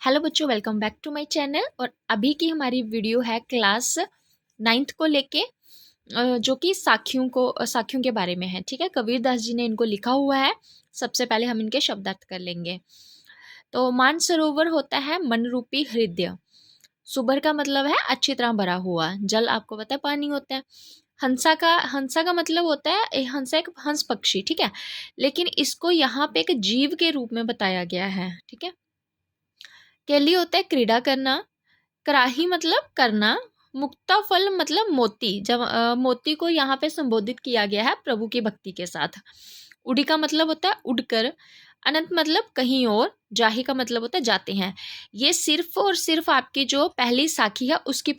Hello बच्चों, welcome back to my channel. और अभी की हमारी वीडियो है क्लास 9th को लेके, जो कि साखियों के बारे में है। ठीक है, कबीरदास जी ने इनको लिखा हुआ है। सबसे पहले हम इनके शब्दार्थ कर लेंगे। तो मानसरोवर होता है मन रूपी हृदय। सुबर का मतलब है अच्छी तरह भरा हुआ। जल आपको पता है पानी होता है। हंसा का मतलब होता है, हंसा एक हंस पक्षी। ठीक है, लेकिन इसको यहाँ पे एक जीव के रूप में बताया गया है। ठीक है, केली होता है क्रीड़ा करना। कराही मतलब करना। मुक्ता फल मतलब मोती। जब मोती को यहाँ पे संबोधित किया गया है प्रभु की भक्ति के साथ। उड़ी का मतलब होता है उड़कर। अनंत मतलब कहीं और। जाही का मतलब होता है जाते हैं। ये सिर्फ और सिर्फ आपकी जो पहली साखी है उसकी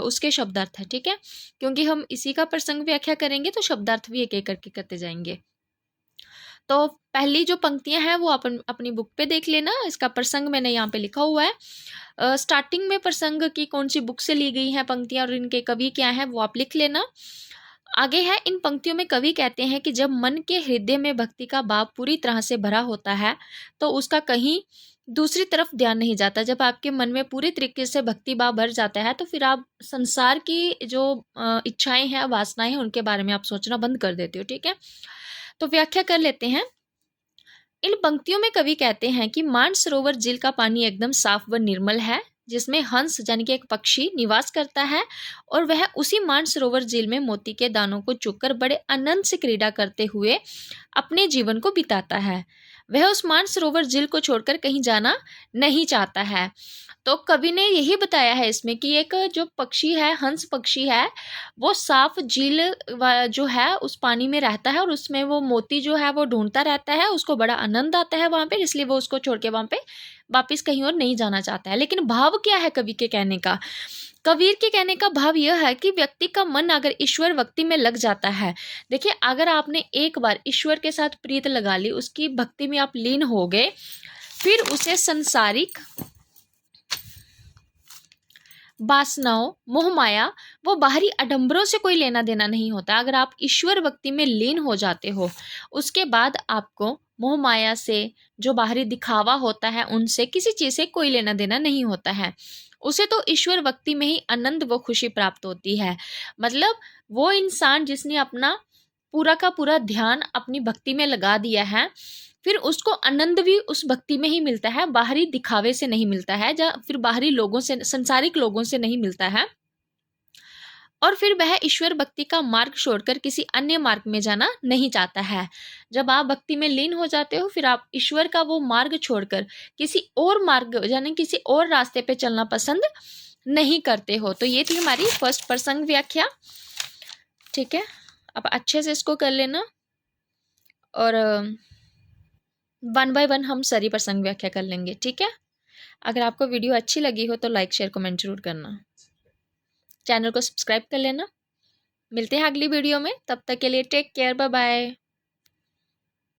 उसके शब्दार्थ है। ठीक है, क्योंकि हम इसी का प्रसंग व्याख्या करेंगे तो शब्दार्थ भी एक एक करके करते जाएंगे। तो पहली जो पंक्तियां हैं वो अपन अपनी बुक पे देख लेना। इसका प्रसंग मैंने यहाँ पे लिखा हुआ है। स्टार्टिंग में प्रसंग की कौन सी बुक से ली गई हैं पंक्तियां और इनके कवि क्या हैं वो आप लिख लेना। आगे है, इन पंक्तियों में कवि कहते हैं कि जब मन के हृदय में भक्ति का भाव पूरी तरह से भरा होता है तो उसका कहीं दूसरी तरफ ध्यान नहीं जाता। जब आपके मन में पूरी तरीके से भक्ति भाव भर जाता है तो फिर आप संसार की जो इच्छाएं हैं, वासनाएं हैं, उनके बारे में आप सोचना बंद कर देते हो। ठीक है, तो व्याख्या कर लेते हैं। इन पंक्तियों में कवि कहते हैं कि मानसरोवर झील का पानी एकदम साफ व निर्मल है, जिसमें हंस यानी कि एक पक्षी निवास करता है और वह उसी मानसरोवर झील में मोती के दानों को चुगकर बड़े आनंद से क्रीड़ा करते हुए अपने जीवन को बिताता है। वह उस मानसरोवर झील को छोड़कर कहीं जाना नहीं चाहता है। तो कवि ने यही बताया है इसमें कि एक जो पक्षी है, हंस पक्षी है, वो साफ झील जो है उस पानी में रहता है और उसमें वो मोती जो है वो ढूंढता रहता है। उसको बड़ा आनंद आता है वहां पे, इसलिए वो उसको छोड़ के वहां पे वापिस कहीं और नहीं जाना चाहता है। लेकिन भाव क्या है कवि के कहने का? कबीर के कहने का भाव यह है कि व्यक्ति का मन अगर ईश्वर भक्ति में लग जाता है, देखिए अगर आपने एक बार ईश्वर के साथ प्रीत लगा ली, उसकी भक्ति में आप लीन हो गए, फिर उसे संसारिक वासनाओं, मोह माया, वो बाहरी आडंबरों से कोई लेना देना नहीं होता। अगर आप ईश्वर भक्ति में लीन हो जाते हो, उसके बाद आपको मोह माया से, जो बाहरी दिखावा होता है, उनसे किसी चीज से कोई लेना देना नहीं होता है। उसे तो ईश्वर भक्ति में ही आनंद व खुशी प्राप्त होती है। मतलब वो इंसान जिसने अपना पूरा का पूरा ध्यान अपनी भक्ति में लगा दिया है, फिर उसको आनंद भी उस भक्ति में ही मिलता है, बाहरी दिखावे से नहीं मिलता है, या फिर बाहरी लोगों से, संसारिक लोगों से नहीं मिलता है। और फिर वह ईश्वर भक्ति का मार्ग छोड़कर किसी अन्य मार्ग में जाना नहीं चाहता है। जब आप भक्ति में लीन हो जाते हो, फिर आप ईश्वर का वो मार्ग छोड़कर किसी और मार्ग यानी किसी और रास्ते पे चलना पसंद नहीं करते हो। तो ये थी हमारी फर्स्ट प्रसंग व्याख्या। ठीक है, अब अच्छे से इसको कर लेना और 1 बाय 1 हम सारी प्रसंग व्याख्या कर लेंगे। ठीक है, अगर आपको वीडियो अच्छी लगी हो तो लाइक शेयर कमेंट जरूर करना। चैनल को सब्सक्राइब कर लेना। मिलते हैं अगली वीडियो में, तब तक के लिए टेक केयर, बाय बाय।